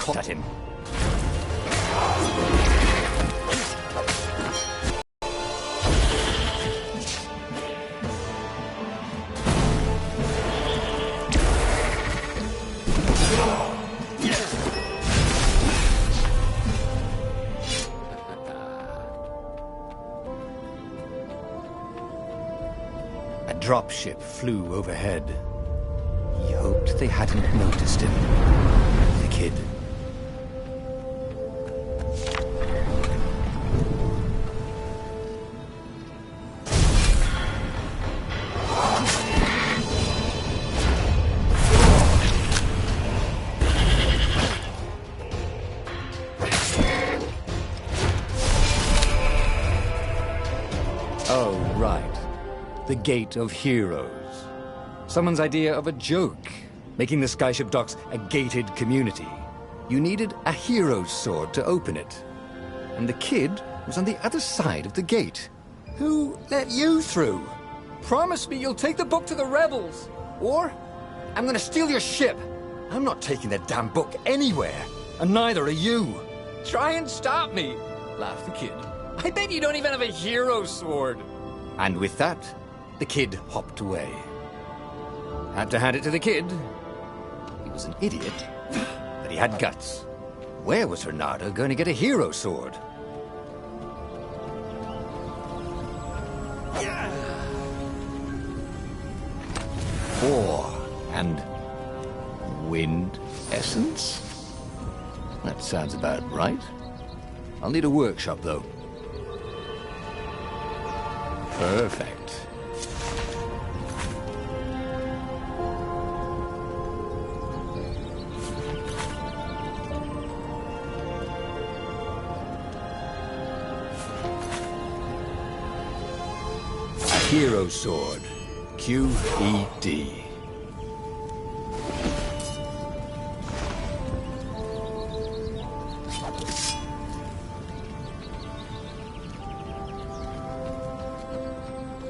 caught at him. A dropship flew overhead. He hoped they hadn't noticed him. The kid. Oh, right. The Gate of Heroes. Someone's idea of a joke, making the Skyship Docks a gated community. You needed a hero's sword to open it. And the kid was on the other side of the gate. Who let you through? Promise me you'll take the book to the rebels, or I'm gonna steal your ship. I'm not taking that damn book anywhere, and neither are you. Try and stop me, laughed the kid. I bet you don't even have a hero's sword. And with that, the kid hopped away. Had to hand it to the kid. He was an idiot, but he had guts. Where was Reynardo going to get a hero sword? Ore and wind essence? That sounds about right. I'll need a workshop, though. Perfect. Hero Sword, QED.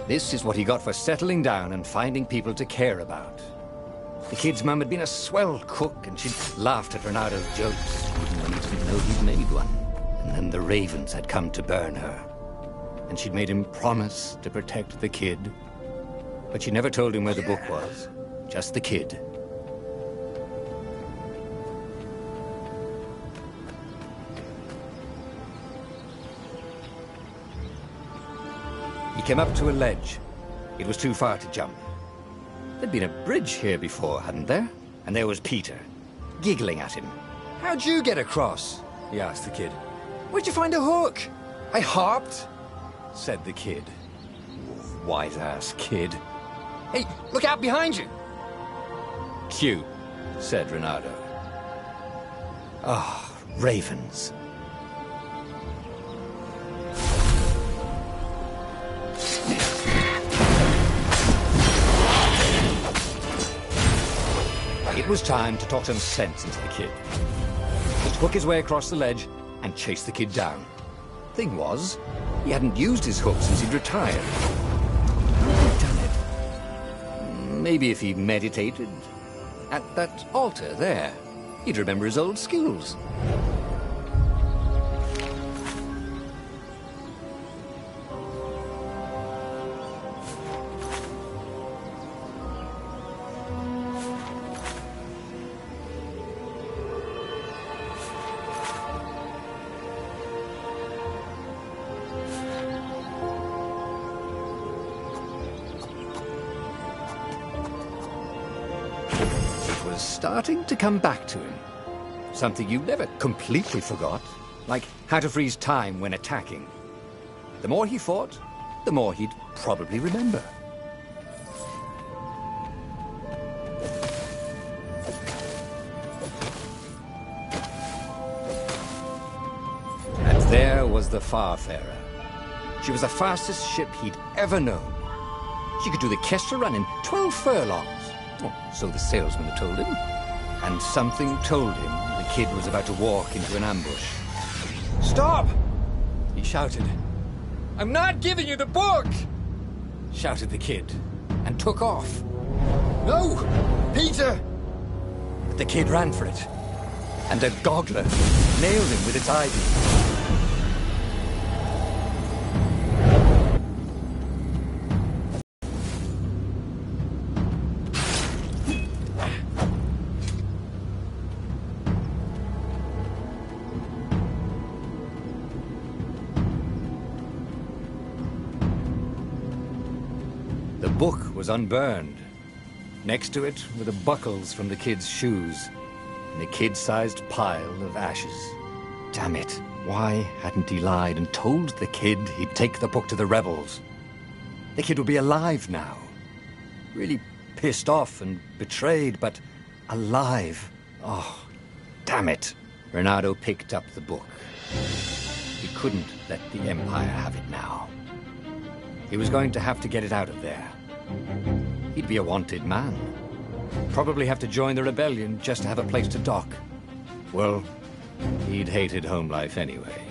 This is what he got for settling down and finding people to care about. The kid's mum had been a swell cook, and she'd laughed at Reynardo's jokes, even when he didn't know he'd made one. And then the ravens had come to burn her. And she'd made him promise to protect the kid. But she never told him where the book was. Just the kid. He came up to a ledge. It was too far to jump. There'd been a bridge here before, hadn't there? And there was Peter, giggling at him. How'd you get across? He asked the kid. Where'd you find a hook? I hopped, said the kid. White-ass kid. Hey, look out behind you! Q, said Reynardo. Ah, ravens. It was time to talk some sense into the kid. Just hook his way across the ledge and chase the kid down. Thing was, he hadn't used his hook since he'd retired. He'd done it. Maybe if he meditated at that altar there, he'd remember his old skills. Starting to come back to him. Something you never completely forgot, like how to freeze time when attacking. The more he fought, the more he'd probably remember. And there was the Farfarer. She was the fastest ship he'd ever known. She could do the Kestra run in 12 furlongs. Oh, so the salesman had told him. And something told him the kid was about to walk into an ambush. Stop! He shouted. I'm not giving you the book! Shouted the kid, and took off. No! Peter! But the kid ran for it. And a goggler nailed him with its eye beam. The book was unburned. Next to it were the buckles from the kid's shoes, and a kid-sized pile of ashes. Damn it, why hadn't he lied and told the kid he'd take the book to the rebels? The kid would be alive now. Really pissed off and betrayed, but alive. Oh, damn it. Reynardo picked up the book. He couldn't let the Empire have it now. He was going to have to get it out of there. He'd be a wanted man. Probably have to join the rebellion just to have a place to dock. Well, he'd hated home life anyway.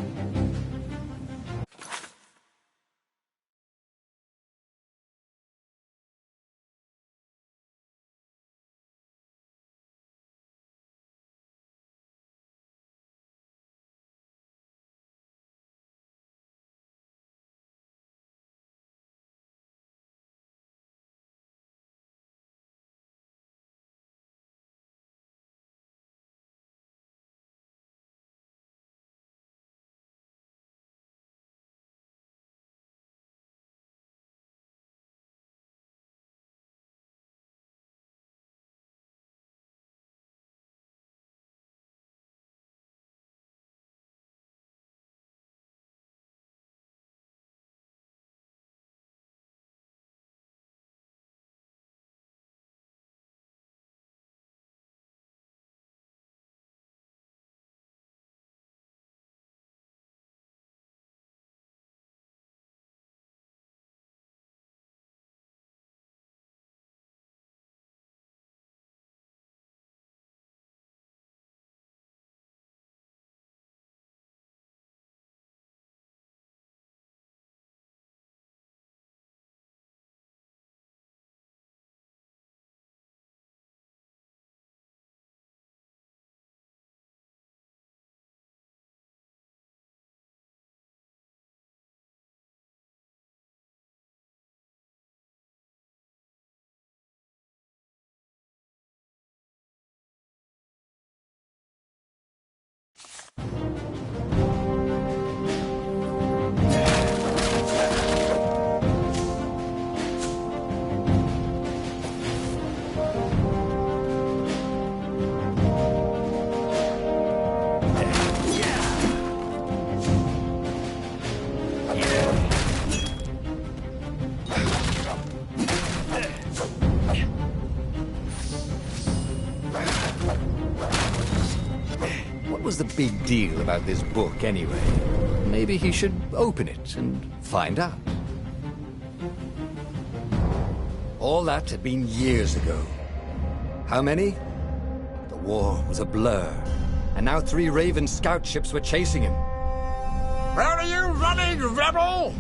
What was the big deal about this book, anyway? Maybe he should open it and find out. All that had been years ago. How many? The war was a blur, and now 3 Raven scout ships were chasing him. Where are you running, rebel?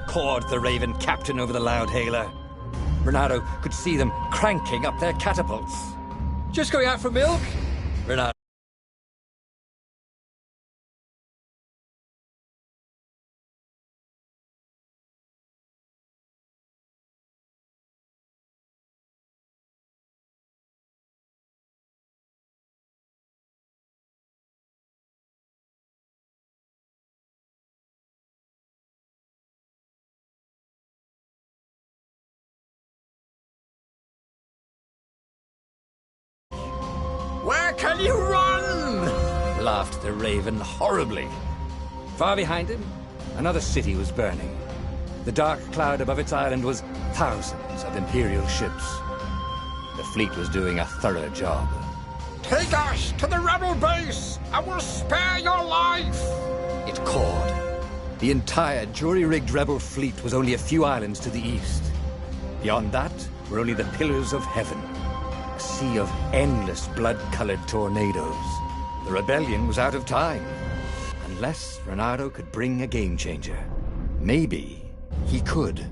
Cawed the Raven captain over the loudhailer. Reynardo could see them cranking up their catapults. Just going out for milk? Reynardo. Where can you run? Laughed the Raven horribly. Far behind him, another city was burning. The dark cloud above its island was thousands of Imperial ships. The fleet was doing a thorough job. Take us to the rebel base, and we'll spare your life! It cawed. The entire jury-rigged rebel fleet was only a few islands to the east. Beyond that were only the pillars of heaven. A sea of endless blood-colored tornadoes. The rebellion was out of time. Unless Reynardo could bring a game-changer. Maybe he could.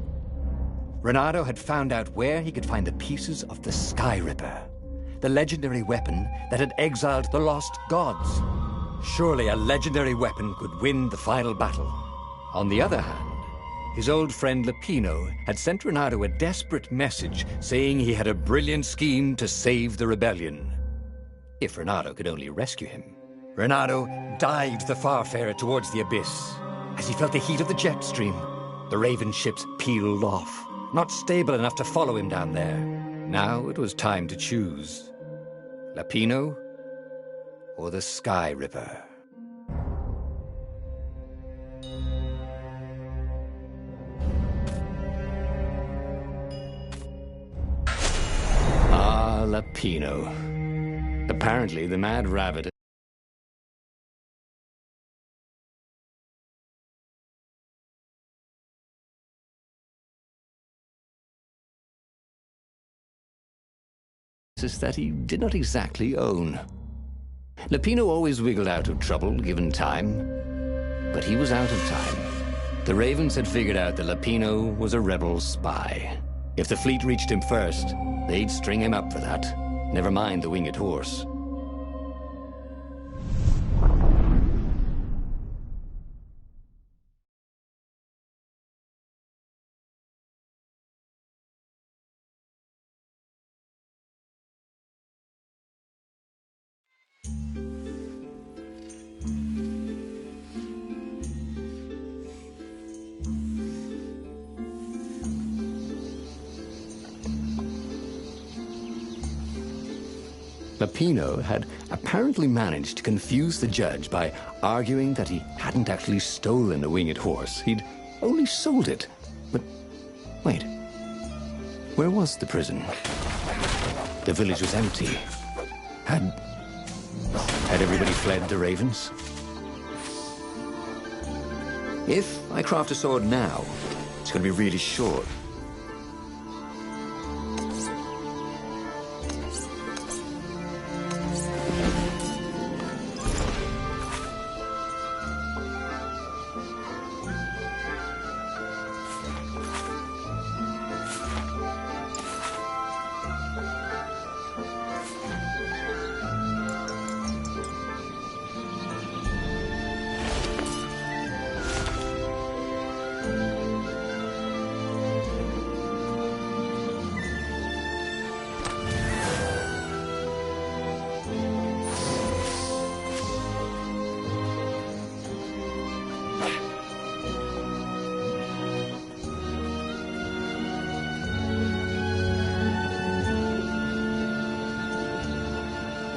Reynardo had found out where he could find the pieces of the Sky Ripper. the legendary weapon that had exiled the lost gods. Surely a legendary weapon could win the final battle. On the other hand, his old friend Lapino had sent Renato a desperate message saying he had a brilliant scheme to save the rebellion. If Renato could only rescue him. Renato dived the Farfarer towards the abyss. As he felt the heat of the jet stream, the Raven ships peeled off, not stable enough to follow him down there. Now it was time to choose. Lapino or the Sky Ripper? Ah, Lapino. Apparently the Mad Rabbit that he did not exactly own. Lapino always wiggled out of trouble given time, but he was out of time. The Ravens had figured out that Lapino was a rebel spy. If the fleet reached him first, they'd string him up for that. Never mind the winged horse. Lapino had apparently managed to confuse the judge by arguing that he hadn't actually stolen a winged horse. He'd only sold it. But wait, where was the prison? The village was empty. Had everybody fled the Ravens? If I craft a sword now, it's going to be really short.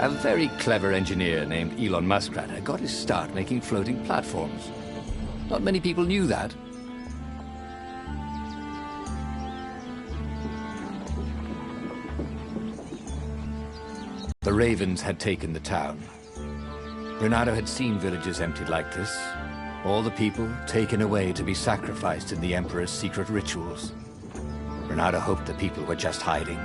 A very clever engineer named Elon Muskrat got his start making floating platforms. Not many people knew that. The Ravens had taken the town. Renato had seen villages emptied like this. All the people taken away to be sacrificed in the Emperor's secret rituals. Renato hoped the people were just hiding.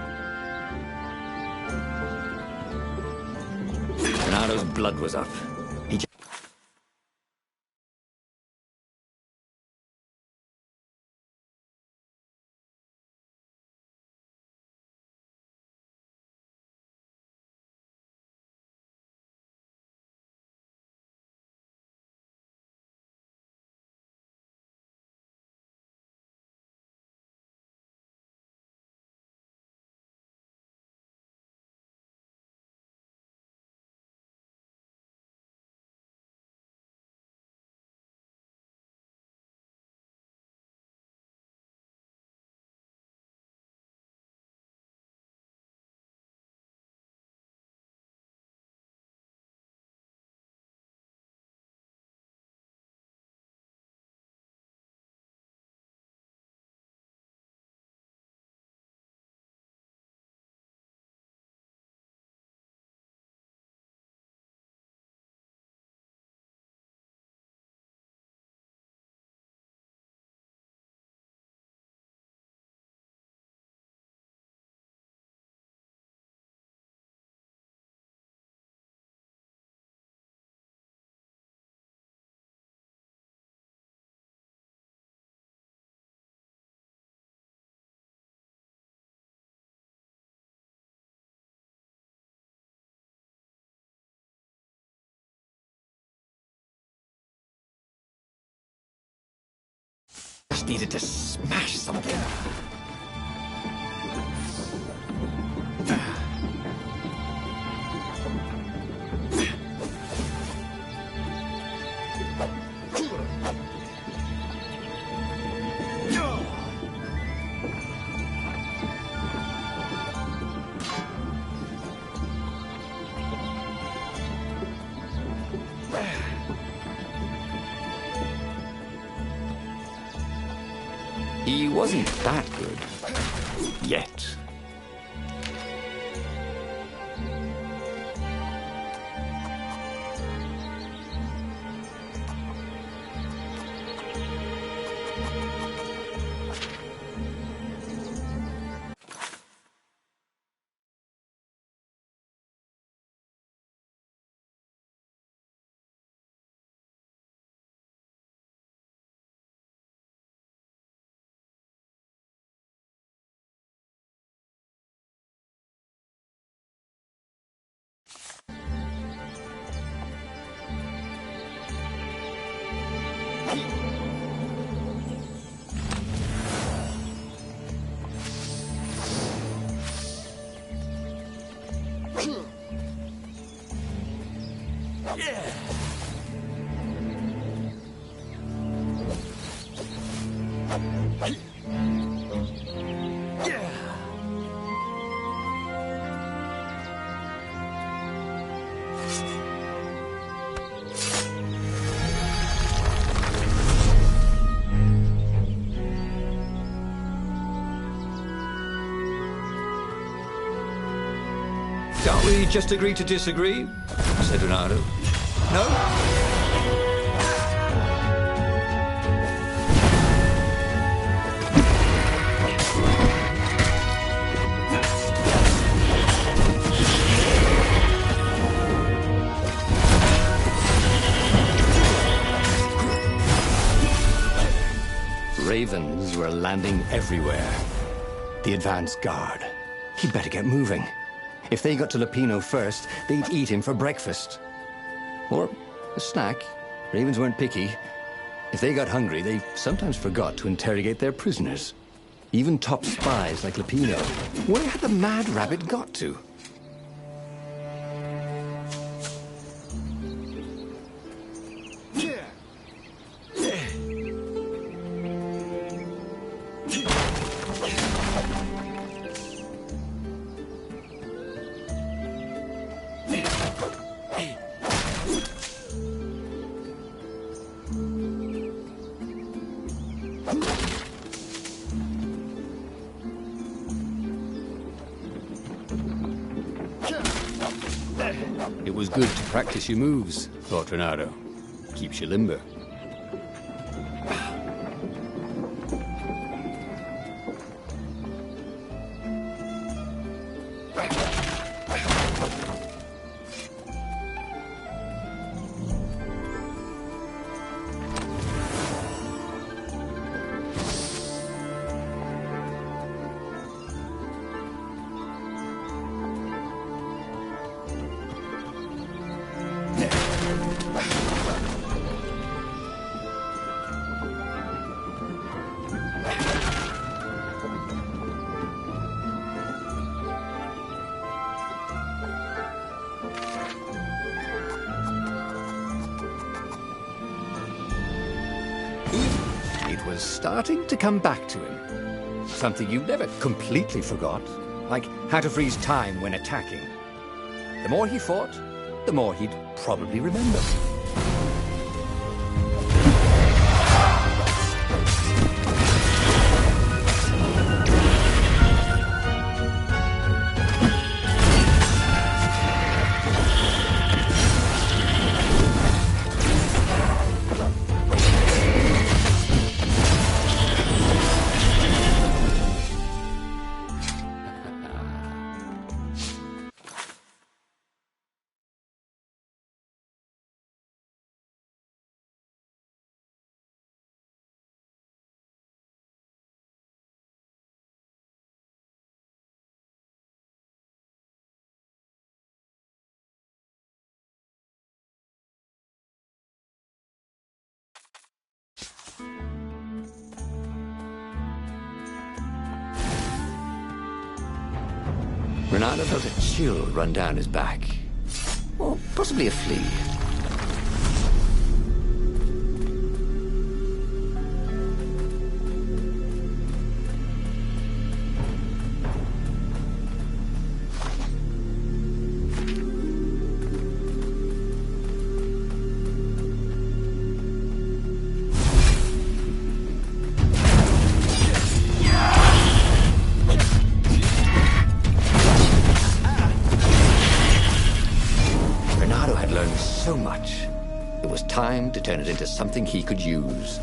Renato's blood was up. needed to smash something. He wasn't that good. Yet. Can't we just agree to disagree? Said Renato. No? Ravens were landing everywhere. The advance guard. He'd better get moving. If they got to Lupino first, they'd eat him for breakfast. Or a snack. Ravens weren't picky. If they got hungry, they sometimes forgot to interrogate their prisoners. Even top spies like Lupino. Where had the mad rabbit got to? It was good to practice your moves, thought Renato. Keeps you limber. It was starting to come back to him. Something you never completely forgot, like how to freeze time when attacking. The more he fought, the more he'd probably remember. Renato felt a chill run down his back. Or possibly a flea. So much. It was time to turn it into something he could use.